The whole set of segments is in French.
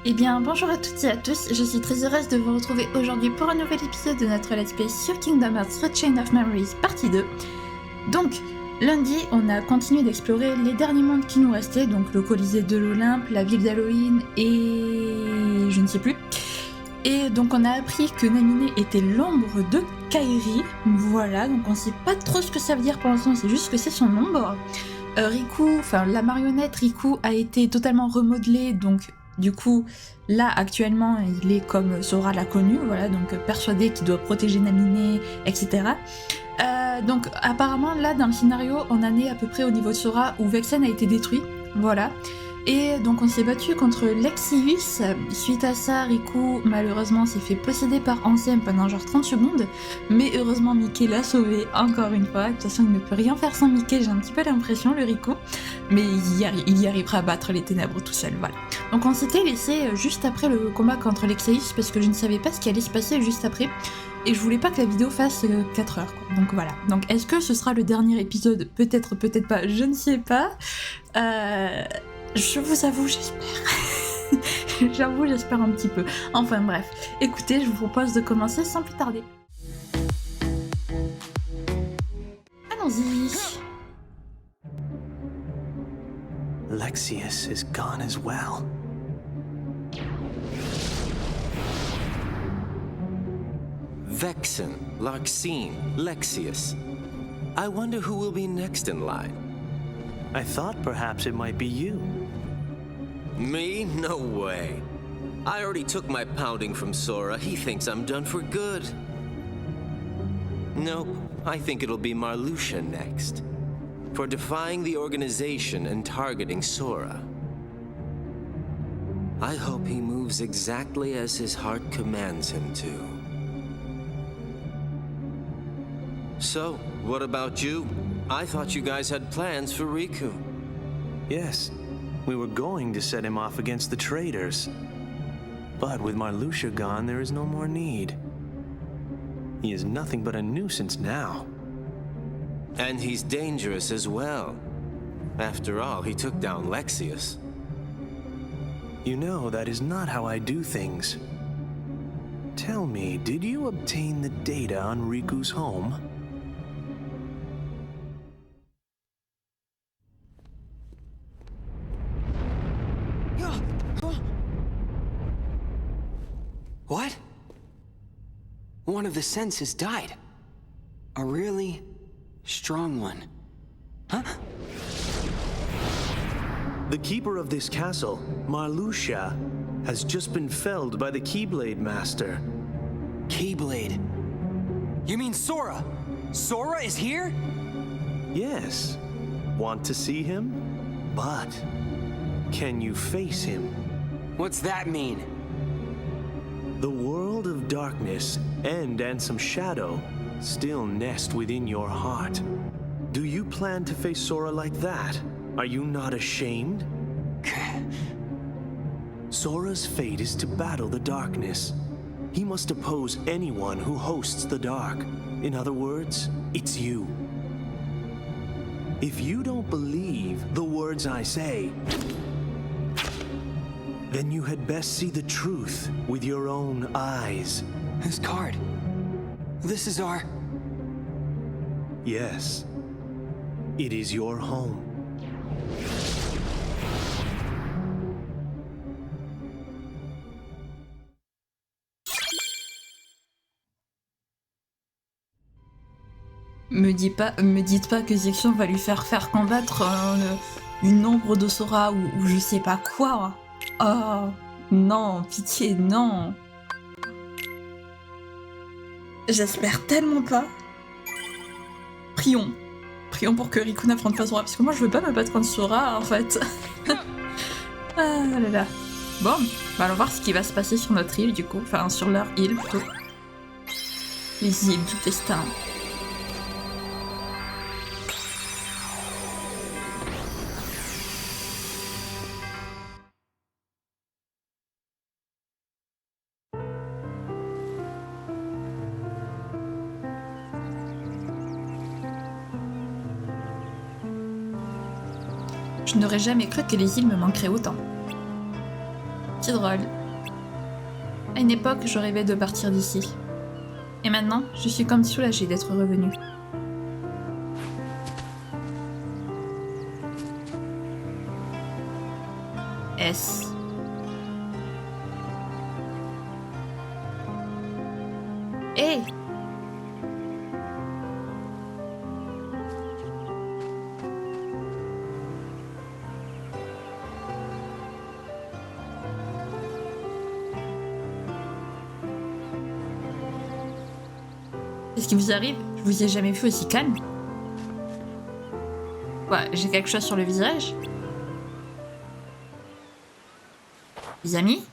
Eh bien, bonjour à toutes et à tous, je suis très heureuse de vous retrouver aujourd'hui pour un nouvel épisode de notre Let's Play sur Kingdom Hearts The Chain of Memories, partie 2. Donc, lundi, on a continué d'explorer les derniers mondes qui nous restaient, donc le Colisée de l'Olympe, la ville d'Halloween et... je ne sais plus. Et donc on a appris que Naminé était l'ombre de Kairi, voilà, donc on sait pas trop ce que ça veut dire pour l'instant, c'est juste que c'est son ombre. Riku, enfin la marionnette Riku a été totalement remodelée, donc du coup là actuellement il est comme Sora l'a connu, voilà, donc persuadé qu'il doit protéger Naminé, etc. Donc apparemment là dans le scénario on en est à peu près au niveau de Sora où Vexen a été détruit, voilà. Et donc on s'est battu contre Lexaeus. Suite à ça, Riku malheureusement s'est fait posséder par Ansem pendant genre 30 secondes. Mais heureusement Mickey l'a sauvé encore une fois. De toute façon il ne peut rien faire sans Mickey, j'ai un petit peu l'impression, le Riku. Mais il y arrivera à battre les ténèbres tout seul, voilà. Donc on s'était laissé juste après le combat contre Lexaeus parce que je ne savais pas ce qui allait se passer juste après. Et je voulais pas que la vidéo fasse 4 heures, quoi. Donc voilà. Donc est-ce que ce sera le dernier épisode? Peut-être, peut-être pas, je ne sais pas. Je vous avoue, j'espère. J'avoue, j'espère un petit peu. Enfin bref, écoutez, je vous propose de commencer sans plus tarder. Allons-y. Lexaeus is gone as well. Vexen, Larxene, Lexaeus. I wonder who will be next in line. I thought perhaps it might be you. Me? No way. I already took my pounding from Sora. He thinks I'm done for good. Nope, I think it'll be Marluxia next. For defying the organization and targeting Sora. I hope he moves exactly as his heart commands him to. So, what about you? I thought you guys had plans for Riku. Yes, we were going to set him off against the traitors. But with Marluxia gone, there is no more need. He is nothing but a nuisance now. And he's dangerous as well. After all, he took down Lexaeus. You know, that is not how I do things. Tell me, did you obtain the data on Riku's home? What? One of the senses died. A really strong one. Huh? The keeper of this castle, Marluxia, has just been felled by the Keyblade Master. Keyblade. You mean Sora? Sora is here? Yes. Want to see him? But can you face him? What's that mean? The world of darkness and Ansem Shadow still nest within your heart. Do you plan to face Sora like that? Are you not ashamed? Sora's fate is to battle the darkness. He must oppose anyone who hosts the dark. In other words, it's you. If you don't believe the words I say, then you had best see the truth with your own eyes. This card. This is our... Yes. It is your home. Me dites pas que Zexion va lui faire combattre une ombre de Sora ou je sais pas quoi. Oh, non, pitié, non. J'espère tellement pas. Prions. Prions pour que Riku n'affronte pas Sora, parce que moi je veux pas me battre contre Sora en fait. Ah là là. Bon, bah allons voir ce qui va se passer sur notre île du coup, enfin sur leur île plutôt. Les îles du destin. Je n'aurais jamais cru que les îles me manqueraient autant. C'est drôle. À une époque, je rêvais de partir d'ici. Et maintenant, je suis comme soulagée d'être revenue. S. Hé! Qu'est-ce qui vous arrive? Je vous ai jamais vu aussi calme. Quoi, j'ai quelque chose sur le visage? Les amis?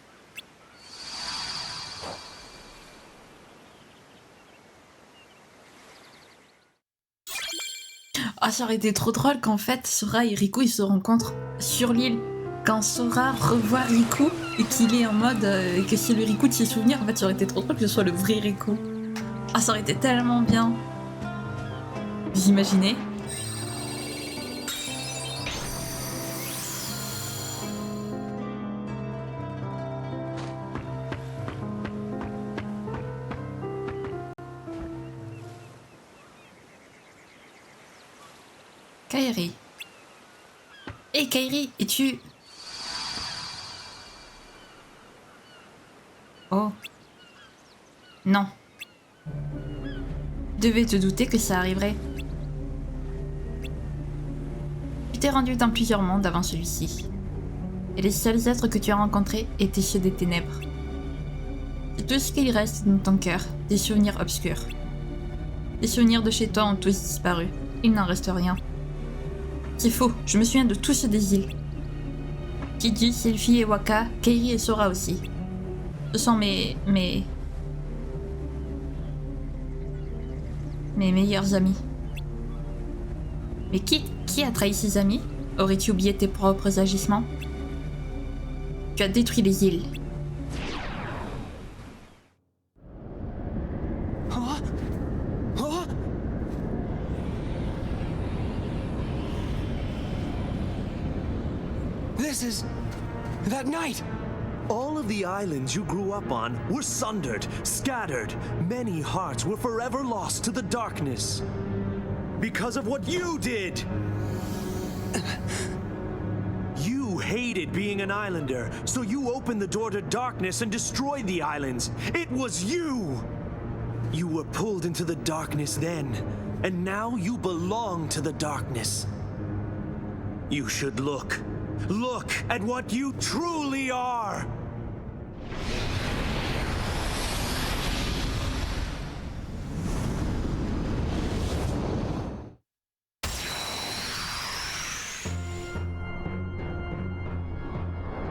Ah, ça aurait été trop drôle qu'en fait Sora et Riku ils se rencontrent sur l'île. Quand Sora revoit Riku et qu'il est en mode que c'est le Riku de ses souvenirs, en fait ça aurait été trop drôle que ce soit le vrai Riku. Ah, ça aurait été tellement bien. Vous imaginez? Kairi. Hé Kairi, es-tu... Oh. Non. Tu devais te douter que ça arriverait. Tu t'es rendu dans plusieurs mondes avant celui-ci. Et les seuls êtres que tu as rencontrés étaient ceux des ténèbres. C'est tout ce qu'il reste dans ton cœur, des souvenirs obscurs. Les souvenirs de chez toi ont tous disparu. Il n'en reste rien. C'est faux, je me souviens de tous ceux des îles. Kiji, Sylphie et Waka, Kairi et Sora aussi. Ce sont mes meilleurs amis. Mais qui a trahi ses amis? Aurais-tu oublié tes propres agissements? Tu as détruit les îles. This is... that night! All of the islands you grew up on were sundered, scattered. Many hearts were forever lost to the darkness. Because of what you did! You hated being an islander, so you opened the door to darkness and destroyed the islands. It was you! You were pulled into the darkness then, and now you belong to the darkness. You should look. Look at what you truly are!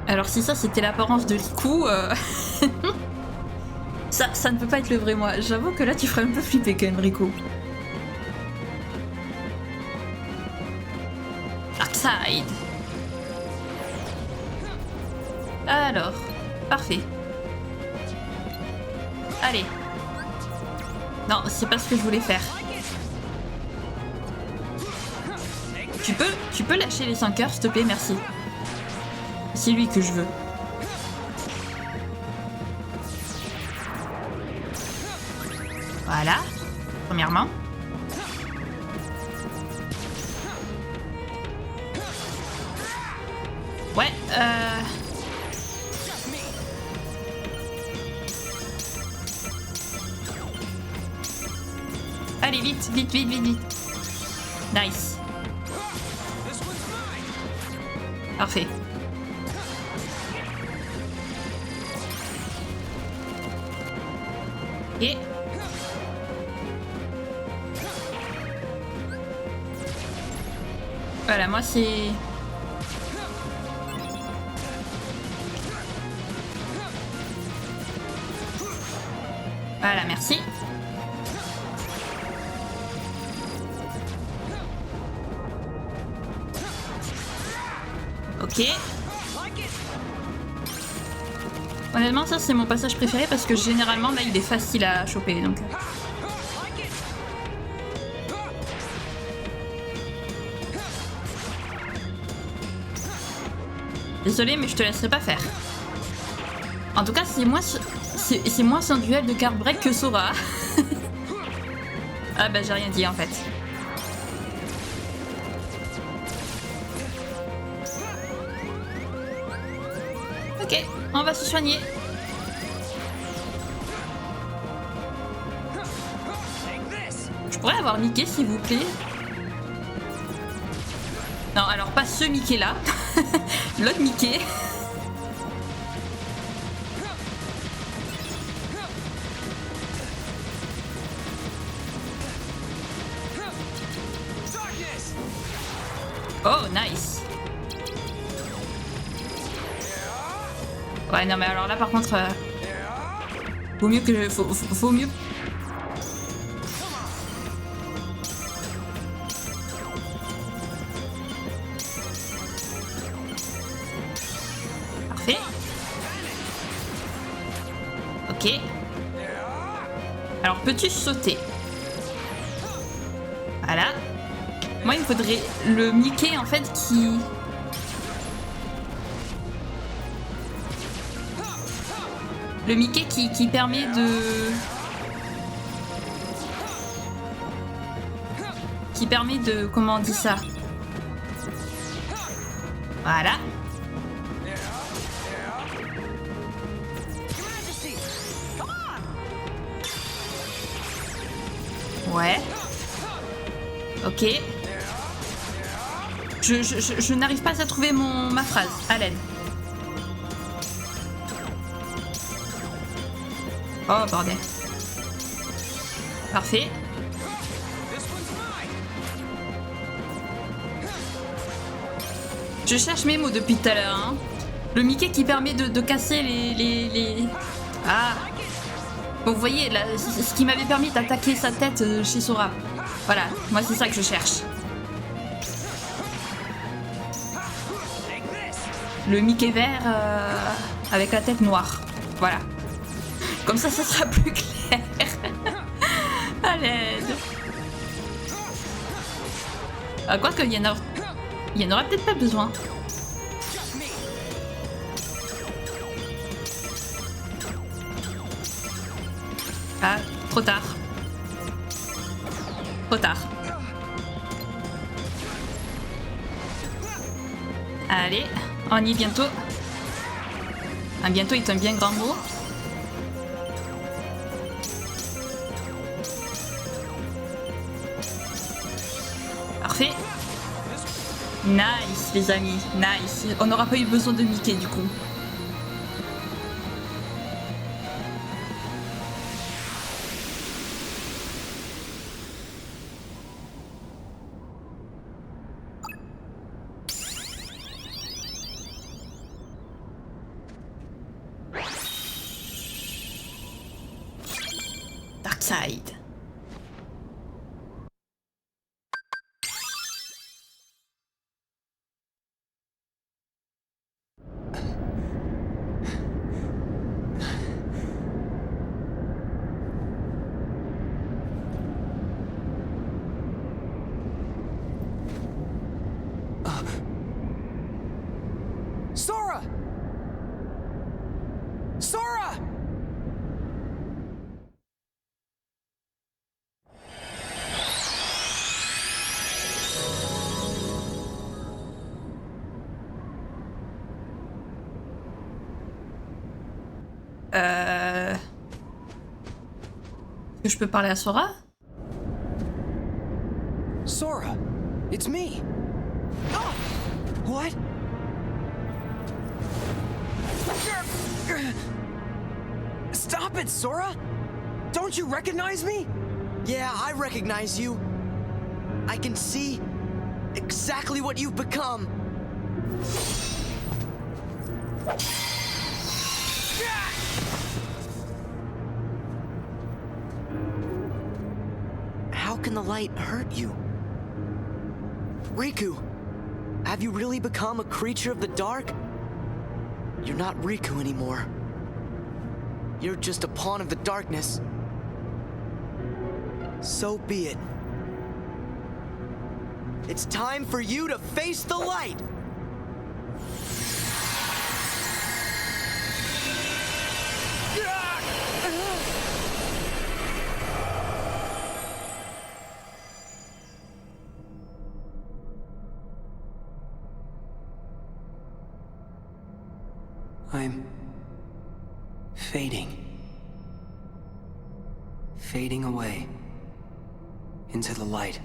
Alors si ça c'était l'apparence de Riku, ça ne peut pas être le vrai moi. J'avoue que là tu ferais un peu flipper quand même Riku. Darkside. Alors, parfait. Allez. Non, c'est pas ce que je voulais faire. Tu peux lâcher les 5 heures, s'il te plaît, merci. C'est lui que je veux. Voilà. Premièrement. Ouais, Allez, vite, vite, vite, vite, vite. Nice. Parfait. Et... voilà, moi c'est... voilà, merci. Ok. Honnêtement, ça c'est mon passage préféré parce que généralement là il est facile à choper donc. Désolé, mais je te laisserai pas faire. En tout cas, c'est moins son duel de card break que Sora. Ah bah j'ai rien dit en fait. Ok, on va se soigner. Je pourrais avoir Mickey s'il vous plaît. Non, alors pas ce Mickey là. L'autre Mickey. Oh, nice. Ouais, non mais alors là par contre... Vaut mieux que... Faut mieux... Parfait. Ok. Alors peux-tu sauter? Voilà. Moi il me faudrait le Mickey en fait qui... Le Mickey qui permet de... Qui permet de... Comment on dit ça? Voilà. Ouais. Ok. Je n'arrive pas à trouver ma phrase. À l'aide. Oh bordel. Parfait. Je cherche mes mots depuis tout à l'heure. Hein. Le Mickey qui permet de casser les... Ah. Bon, vous voyez, là, ce qui m'avait permis d'attaquer sa tête chez Sora. Voilà, moi c'est ça que je cherche. Le Mickey vert avec la tête noire. Voilà. Comme ça sera plus clair. À l'aide. Quoique, il y en aura peut-être pas besoin. Ah, trop tard. Trop tard. Allez, on y est bientôt. Un bientôt est un bien grand mot. Parfait. Nice les amis, nice. On n'aura pas eu besoin de Mickey du coup. Darkseid. Sora! Sora! Est-ce que je peux parler à Sora? Sora, it's me. Oh! What? Stop it, Sora! Don't you recognize me? Yeah, I recognize you. I can see exactly what you've become. How can the light hurt you? Riku, have you really become a creature of the dark? You're not Riku anymore. You're just a pawn of the darkness. So be it. It's time for you to face the light! fading. Fading away. Into the light.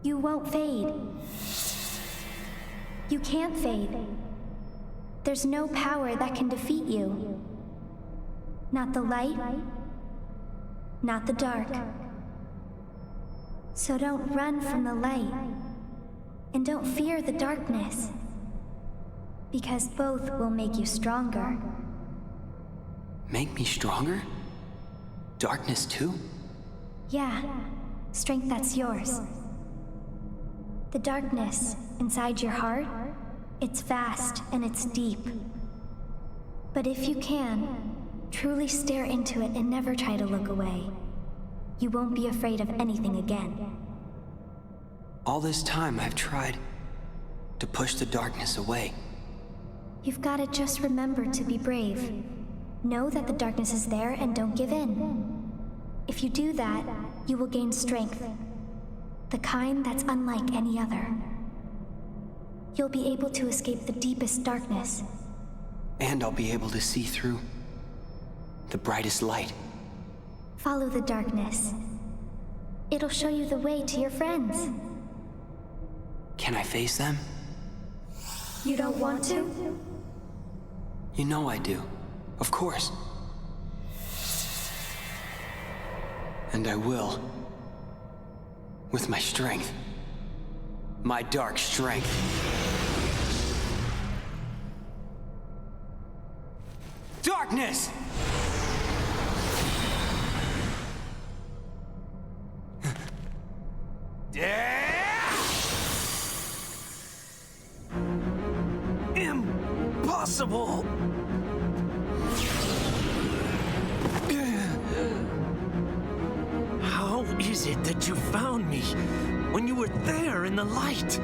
You won't fade. You can't fade. There's no power that can defeat you. Not the light, not the dark. So don't run from the light, and don't fear the darkness, because both will make you stronger. Make me stronger? Darkness too? Yeah, strength that's yours. The darkness inside your heart, it's vast and it's deep. But if you can, truly stare into it and never try to look away, you won't be afraid of anything again. All this time I've tried to push the darkness away. You've got to just remember to be brave. Know that the darkness is there and don't give in. If you do that, you will gain strength. The kind that's unlike any other. You'll be able to escape the deepest darkness. And I'll be able to see through the brightest light. Follow the darkness. It'll show you the way to your friends. Can I face them? You don't want to? You know I do. Of course. And I will. With my strength. My dark strength. Darkness! Impossible! How is it that you found me when you were there in the light?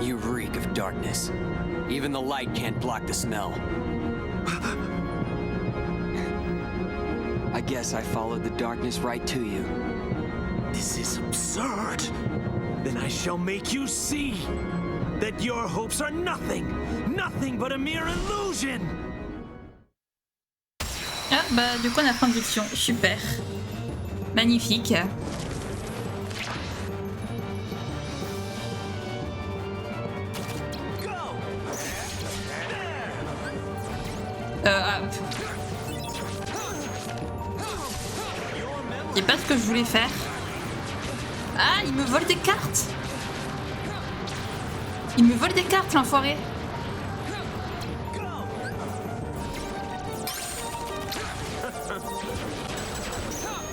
You reek of darkness. Even the light can't block the smell. I guess I followed the darkness right to you. This is absurd. Then I shall make you see that your hopes are nothing but a mere illusion. Ah bah du coup on a fin de diction, super. Magnifique. C'est pas ce que je voulais faire. Ah, il me vole des cartes. Il me vole des cartes, l'enfoiré.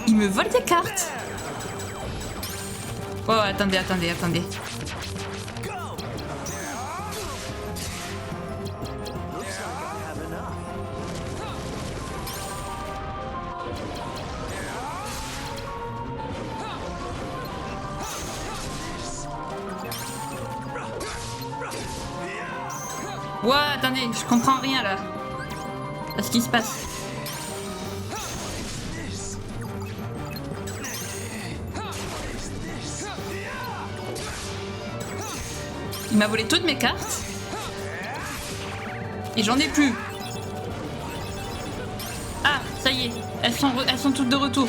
Il me vole des cartes. Oh, attendez. Ouais, attendez, je comprends rien là. À ce qui se passe. Il m'a volé toutes mes cartes. Et j'en ai plus. Ah, ça y est, elles sont toutes de retour.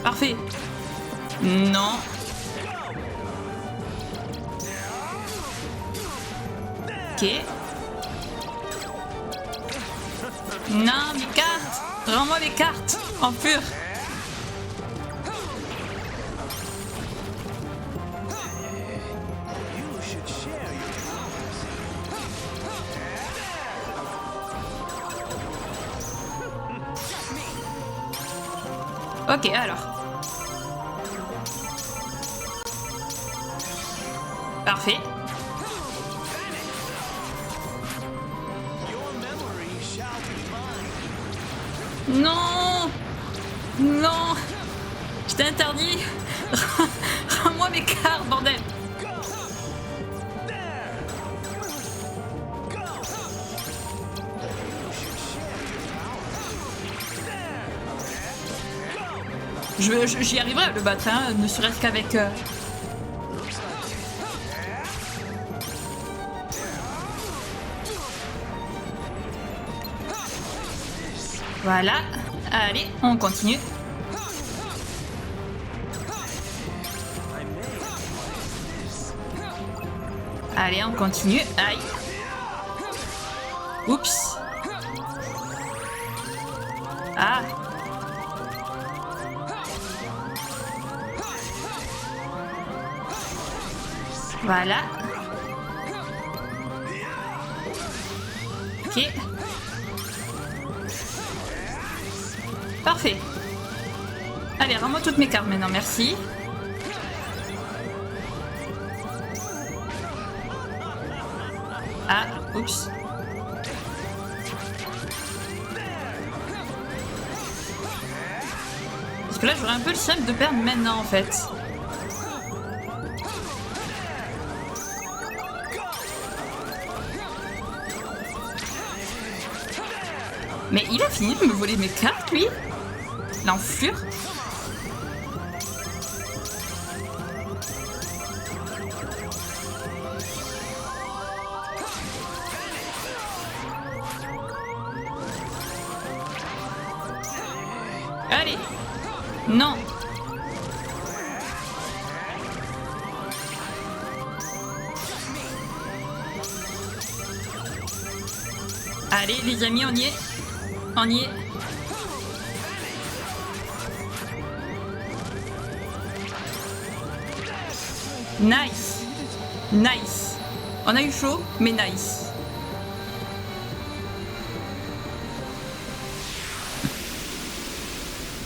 Parfait. Non. Ok. Non, mes cartes. Rends-moi mes cartes. En pur. Ok, alors. Parfait. Non! Non! Je t'ai interdit! Rends-moi mes cartes, bordel! J'y arriverai à le battre, hein, ne serait-ce qu'avec... Voilà. Allez, on continue. Allez, on continue. Aïe. Oups. Ah. Voilà. Ok. Parfait. Allez, rends-moi toutes mes cartes maintenant, merci. Ah, oups. Parce que là, j'aurais un peu le seum de perdre maintenant, en fait. Mais il a fini de me voler mes cartes, lui? L'enflure. Allez. Non. Allez, les amis, on y est. On y est. Nice. Nice. On a eu chaud, mais nice.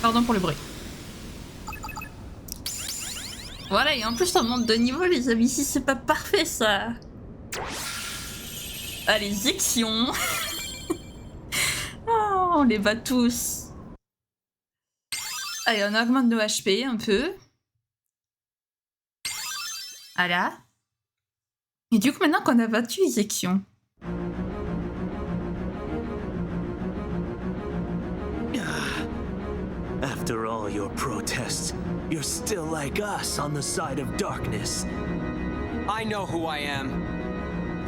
Pardon pour le bruit. Voilà, et en plus on monte de niveau, les amis. Si c'est pas parfait, ça. Allez, Zixion. Oh, on les bat tous. Allez, on augmente nos HP un peu. Voilà. Et du coup, maintenant qu'on a battu Zixion. After all your protests, you're still like us on the side of darkness. I know who I am.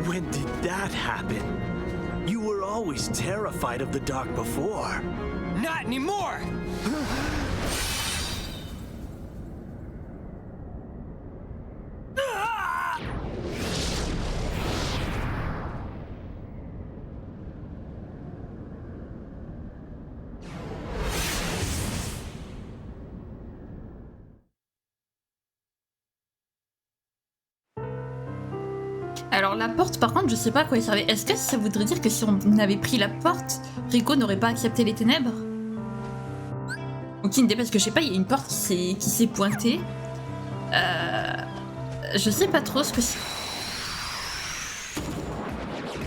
When did that happen? You were always terrified of the dark before. Not anymore! Alors la porte, par contre, je sais pas à quoi elle servait. Est-ce que ça voudrait dire que si on avait pris la porte, Rico n'aurait pas accepté les ténèbres? Aucune idée, parce que je sais pas, il y a une porte qui s'est pointée. Je sais pas trop ce que c'est.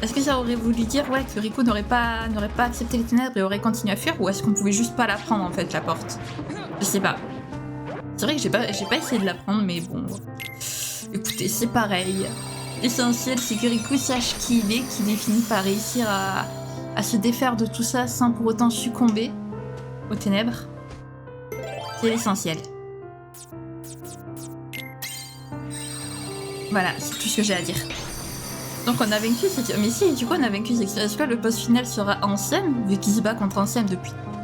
Est-ce que ça aurait voulu dire ouais, que Rico n'aurait pas accepté les ténèbres et aurait continué à fuir, ou est-ce qu'on pouvait juste pas la prendre en fait, la porte? Je sais pas. C'est vrai que j'ai pas essayé de la prendre, mais bon. Écoutez, c'est pareil. L'essentiel, c'est que Riku sache qui il est, qu'il ait fini par réussir à se défaire de tout ça sans pour autant succomber aux ténèbres. C'est l'essentiel. Voilà, c'est tout ce que j'ai à dire. Donc on a vaincu Sekiro. Mais si, du coup on a vaincu Sekiro. Est-ce que le boss final sera Ansem, vu qu'il se bat contre Ansem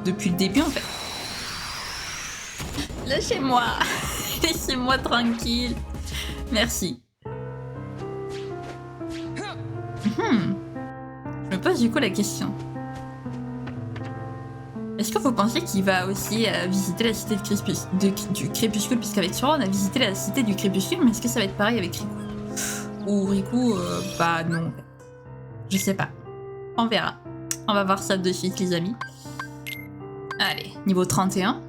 depuis le début en fait? Lâchez-moi. Laissez-moi tranquille. Merci. Je me pose du coup la question. Est-ce que vous pensez qu'il va aussi visiter la cité du Crépuscule? Puisqu'avec Sora on a visité la cité du Crépuscule, mais est-ce que ça va être pareil avec Riku? Ou Riku, bah non. Je sais pas. On verra. On va voir ça de suite les amis. Allez, niveau 31.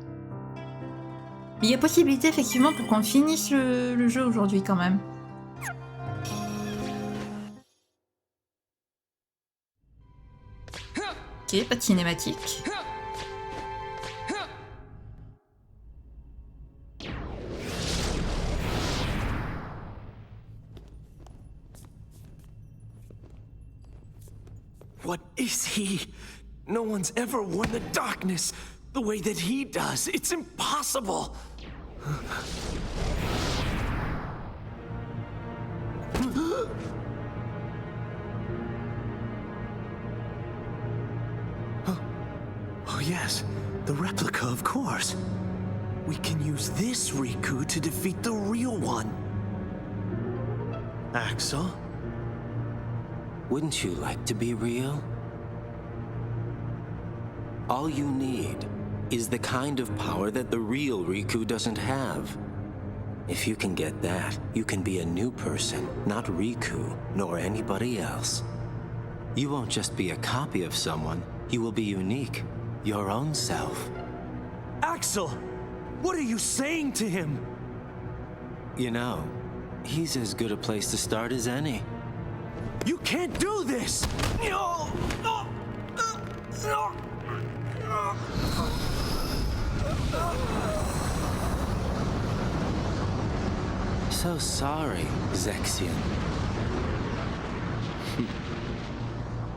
Mais il y a possibilité effectivement pour qu'on finisse le jeu aujourd'hui quand même. Ok, pas de cinématique. What is he? No one's ever won the darkness the way that he does. It's impossible. yes, the replica, of course. We can use this Riku to defeat the real one. Axel? Wouldn't you like to be real? All you need is the kind of power that the real Riku doesn't have. If you can get that, you can be a new person, not Riku, nor anybody else. You won't just be a copy of someone, you will be unique, your own self. Axel! What are you saying to him? You know, he's as good a place to start as any. You can't do this! No! No! No! So sorry, Zexion.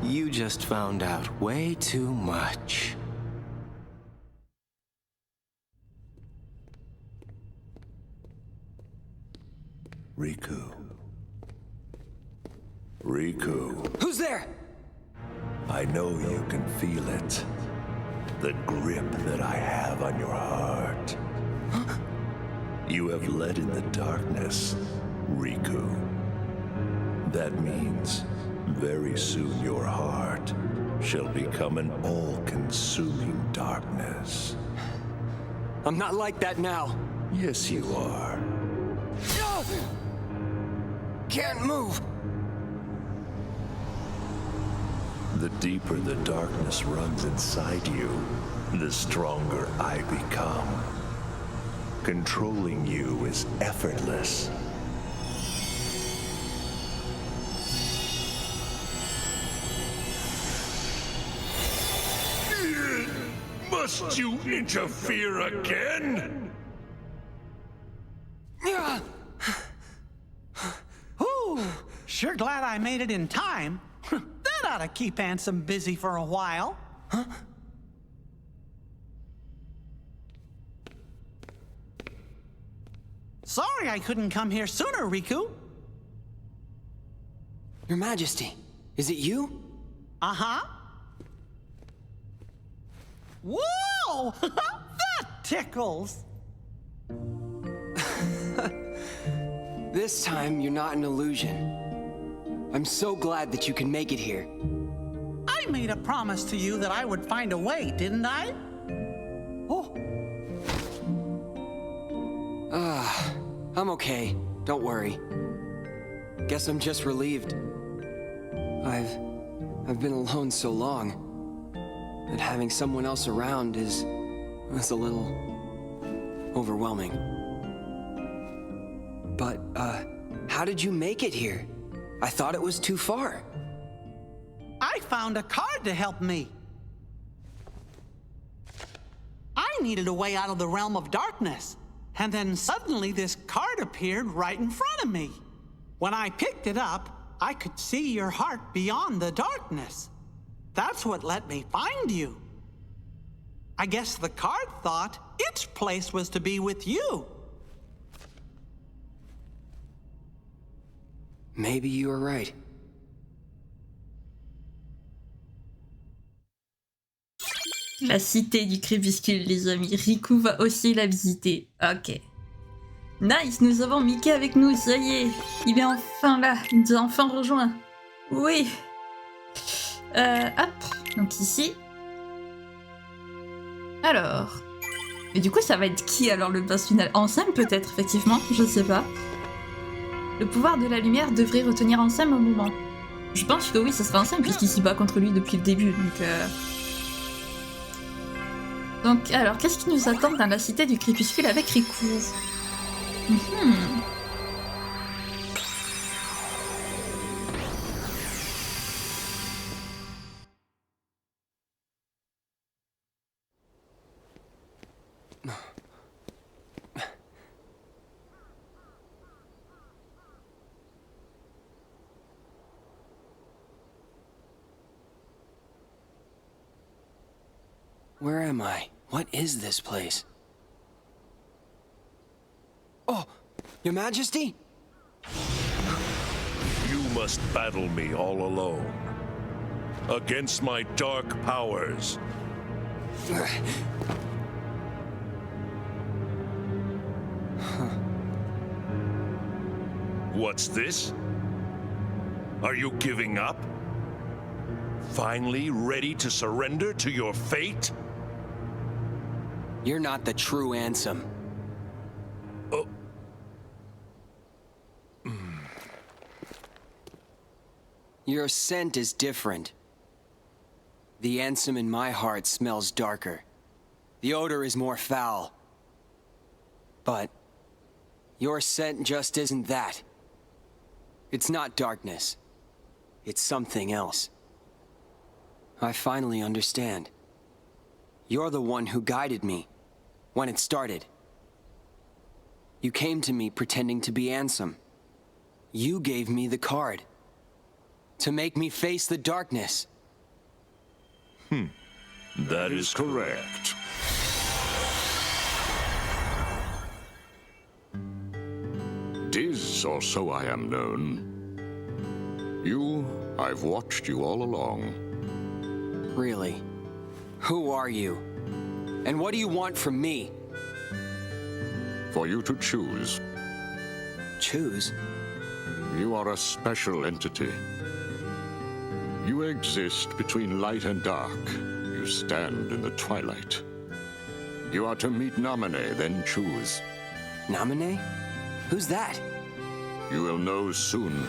You just found out way too much. Riku. Riku. Who's there? I know you can feel it. The grip that I have on your heart. You have led in the darkness, Riku. That means very soon your heart shall become an all-consuming darkness. I'm not like that now. Yes, you are. Can't move. The deeper the darkness runs inside you, the stronger I become. Controlling you is effortless. Must you interfere again? Ooh, sure glad I made it in time. That ought to keep Ansem busy for a while. Huh? Sorry I couldn't come here sooner, Riku. Your Majesty, is it you? Uh-huh. Whoa! That tickles! This time, you're not an illusion. I'm so glad that you can make it here. I made a promise to you that I would find a way, didn't I? Oh. I'm okay. Don't worry. Guess I'm just relieved. I've been alone so long that having someone else around is a little overwhelming. But, how did you make it here? I thought it was too far. I found a card to help me. I needed a way out of the realm of darkness. And then suddenly this card appeared right in front of me. When I picked it up, I could see your heart beyond the darkness. That's what let me find you. I guess the card thought its place was to be with you. Maybe you were right. La cité du crépuscule, les amis. Riku va aussi la visiter. Ok. Nice, nous avons Mickey avec nous, ça y est. Il est enfin là, il nous a enfin rejoint. Oui. Hop, donc ici. Alors. Et du coup, ça va être qui alors le boss final? Ansem peut-être, effectivement, je sais pas. Le pouvoir de la lumière devrait retenir Ansem un moment. Je pense que oui, ça sera Ansem puisqu'il s'y bat contre lui depuis le début, donc alors, qu'est-ce qui nous attend dans la cité du crépuscule avec Riku? Where am I? What is this place? Oh, Your Majesty? You must battle me all alone. Against my dark powers. What's this? Are you giving up? Finally ready to surrender to your fate? You're not the true Ansem. Oh. Your scent is different. The Ansem in my heart smells darker. The odor is more foul. But your scent just isn't that. It's not darkness. It's something else. I finally understand. You're the one who guided me when it started. You came to me pretending to be Ansem. You gave me the card to make me face the darkness. That is correct. Diz, or so I am known. I've watched you all along. Really? Who are you? And what do you want from me? For you to choose. Choose? You are a special entity. You exist between light and dark. You stand in the twilight. You are to meet Naminé, then choose. Naminé? Who's that? You will know soon.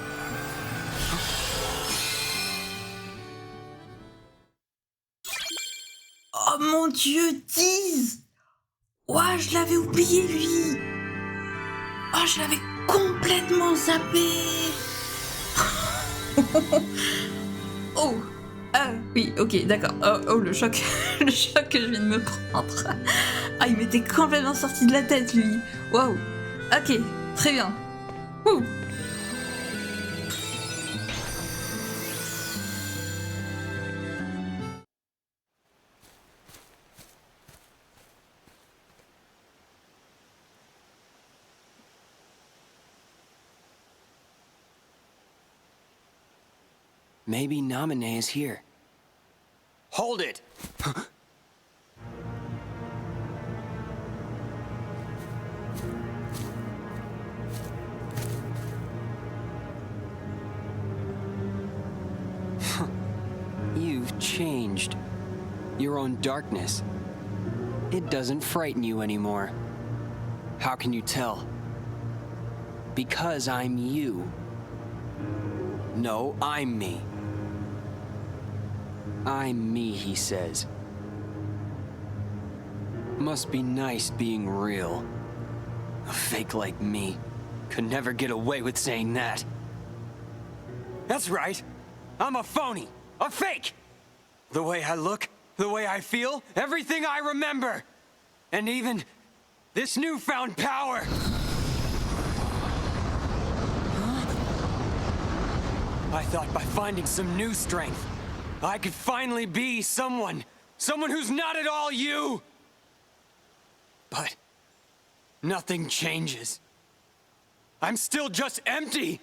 Oh mon Dieu, Diz! Ouah, je l'avais oublié, lui! Oh, je l'avais complètement zappé! Oh! Ah, oui, ok, d'accord. Oh, le choc, le choc que je viens de me prendre. Ah, il m'était complètement sorti de la tête, lui. Waouh! Ok, très bien. Ouh! Maybe Naminé is here. Hold it! You've changed. Your own darkness. It doesn't frighten you anymore. How can you tell? Because I'm you. No, I'm me. I'm me, he says. Must be nice being real. A fake like me could never get away with saying that. That's right. I'm a phony. A fake. The way I look, the way I feel, everything I remember. And even this newfound power. I thought by finding some new strength, I could finally be someone who's not at all you. But nothing changes. I'm still just empty.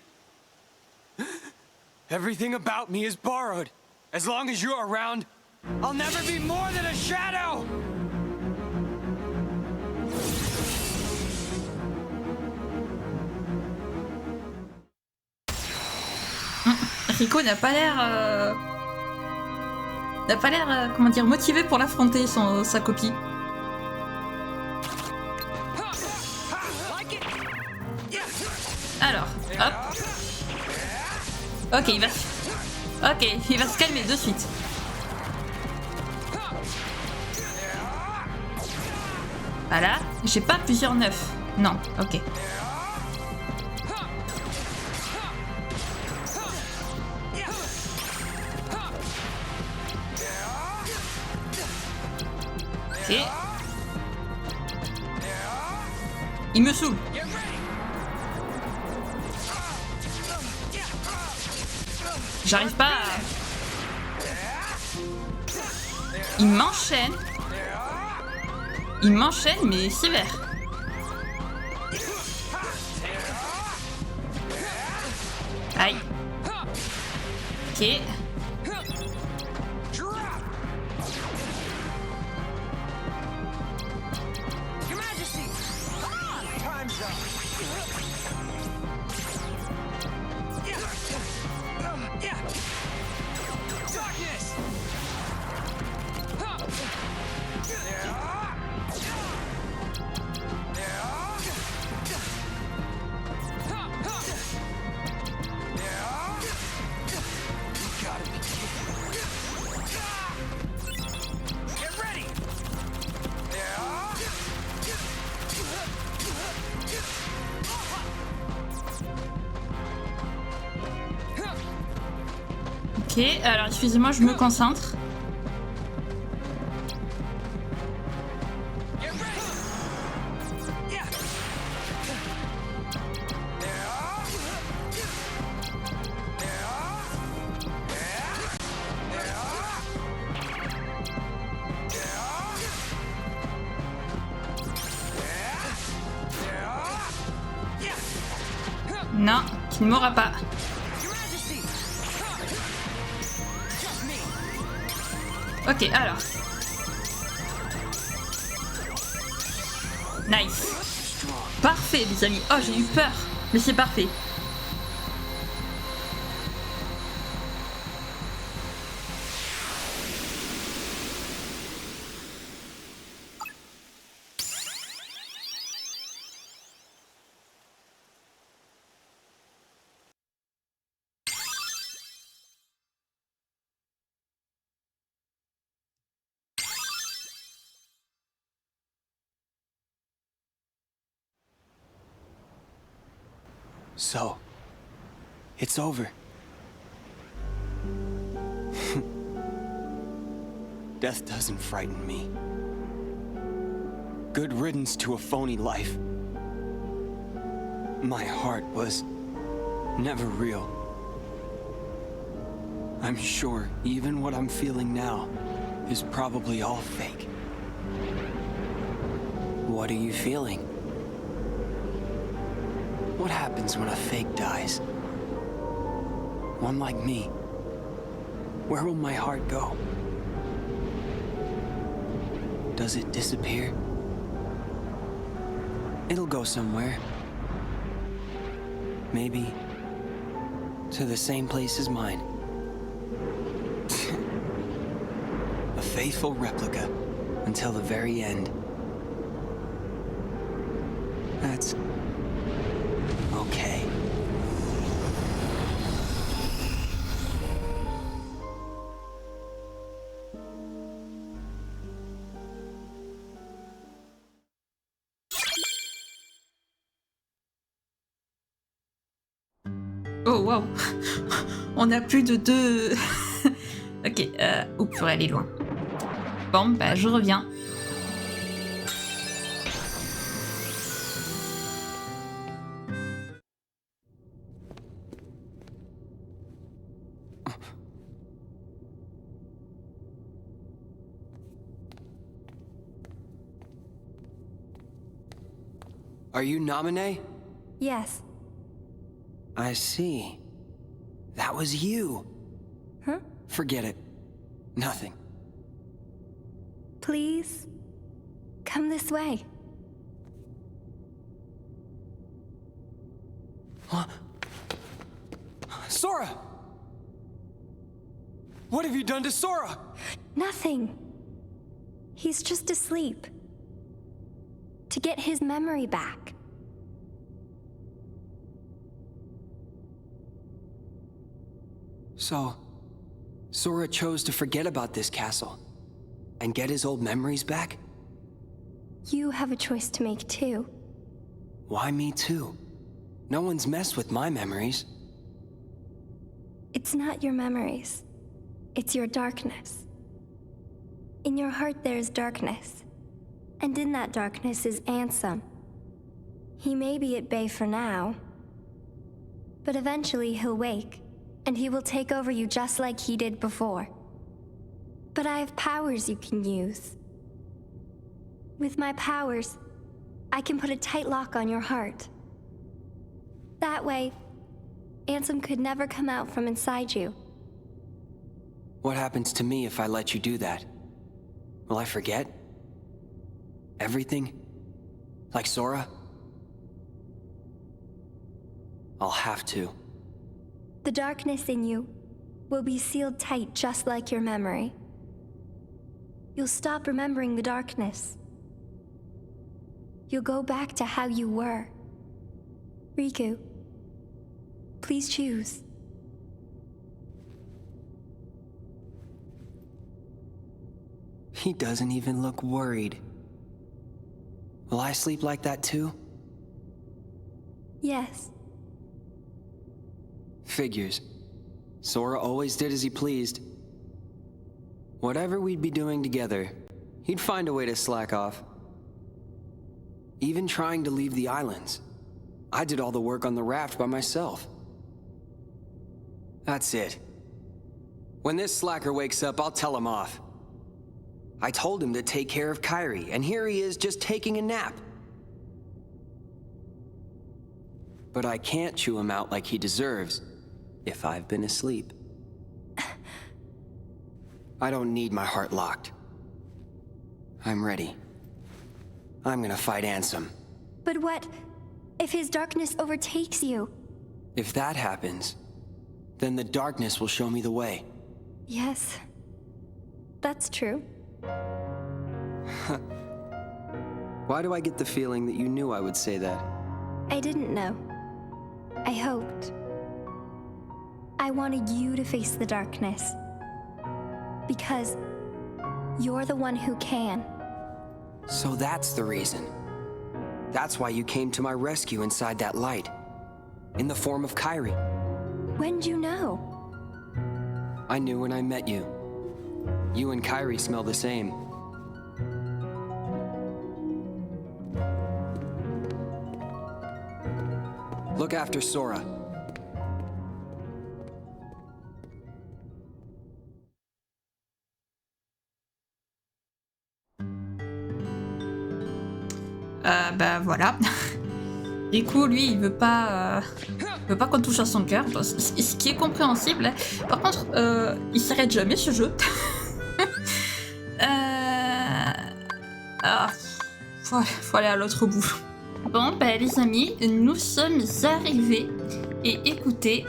Everything about me is borrowed. As long as you're around, I'll never be more than a shadow. Rico n'a pas l'air, comment dire, motivé pour l'affronter, sa copie. Alors, hop. Ok, il va se calmer de suite. Voilà, j'ai pas plusieurs neufs. Non, ok. Ok. Il me saoule. J'arrive pas à... Il m'enchaîne. Il m'enchaîne, mais sévère. Aïe. Ok. Ok, alors excusez-moi, je me concentre. Non, tu ne m'auras pas. Ok, alors. Nice. Parfait, les amis. Oh, j'ai eu peur. Mais c'est parfait. So, it's over. Death doesn't frighten me. Good riddance to a phony life. My heart was never real. I'm sure even what I'm feeling now is probably all fake. What are you feeling? What happens when a fake dies? One like me. Where will my heart go? Does it disappear? It'll go somewhere. Maybe to the same place as mine. A faithful replica until the very end. That's okay. Oh wow. On a plus de deux. Ok, oups, pour aller loin. Bon, bah je reviens. Are you Naminé? Yes. I see. That was you. Huh? Forget it. Nothing. Please, come this way. Huh? Sora! What have you done to Sora? Nothing. He's just asleep. To get his memory back. So, Sora chose to forget about this castle and get his old memories back? You have a choice to make too. Why me too? No one's messed with my memories. It's not your memories. It's your darkness. In your heart there's darkness. And in that darkness is Ansem. He may be at bay for now, but eventually he'll wake, and he will take over you just like he did before. But I have powers you can use. With my powers, I can put a tight lock on your heart. That way, Ansem could never come out from inside you. What happens to me if I let you do that? Will I forget? Everything? Like Sora? I'll have to. The darkness in you will be sealed tight just like your memory. You'll stop remembering the darkness. You'll go back to how you were. Riku, please choose. He doesn't even look worried. Will I sleep like that too? Yes. Figures. Sora always did as he pleased. Whatever we'd be doing together, he'd find a way to slack off. Even trying to leave the islands. I did all the work on the raft by myself. That's it. When this slacker wakes up, I'll tell him off. I told him to take care of Kairi, and here he is just taking a nap. But I can't chew him out like he deserves, if I've been asleep. I don't need my heart locked. I'm ready. I'm gonna fight Ansem. But what if his darkness overtakes you? If that happens, then the darkness will show me the way. Yes, that's true. Why do I get the feeling that you knew I would say that? I didn't know. I hoped. I wanted you to face the darkness. Because you're the one who can. So that's the reason. That's why you came to my rescue inside that light. In the form of Kairi. When'd you know? I knew when I met you. You and Kairi smell the same. Look after Sora. Bah voilà. Riku, lui, il veut pas qu'on touche à son cœur, ce qui est compréhensible. Par contre, il s'arrête jamais ce jeu. Faut aller à l'autre bout. Bon, bah les amis, nous sommes arrivés. Et écoutez,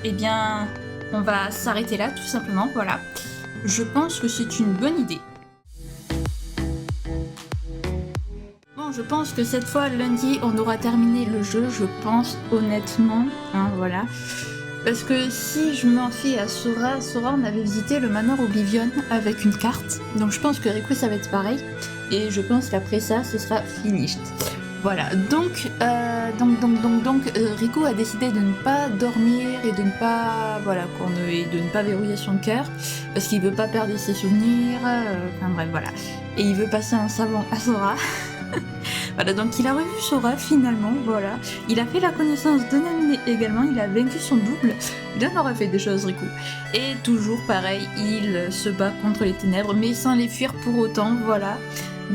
eh bien, on va s'arrêter là, tout simplement, voilà. Je pense que c'est une bonne idée. Bon, je pense que cette fois, lundi, on aura terminé le jeu, je pense, honnêtement, hein, voilà. Parce que si je m'en fie à Sora, on avait visité le manoir Oblivion avec une carte. Donc je pense que Riku, ça va être pareil. Et je pense qu'après ça, ce sera finished. Voilà, donc Riku a décidé de ne pas dormir et de ne pas, voilà, et de ne pas verrouiller son cœur parce qu'il veut pas perdre ses souvenirs, enfin bref, voilà. Et il veut passer un savon à Sora. Voilà, donc il a revu Sora finalement, voilà. Il a fait la connaissance de Naminé également, il a vaincu son double. Il en aura fait des choses, Riku. Et toujours pareil, il se bat contre les ténèbres, mais sans les fuir pour autant, voilà.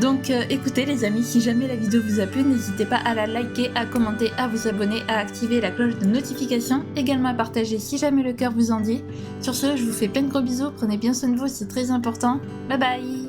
Donc écoutez les amis, si jamais la vidéo vous a plu, n'hésitez pas à la liker, à commenter, à vous abonner, à activer la cloche de notification, également à partager si jamais le cœur vous en dit. Sur ce, je vous fais plein de gros bisous, prenez bien soin de vous, c'est très important. Bye bye.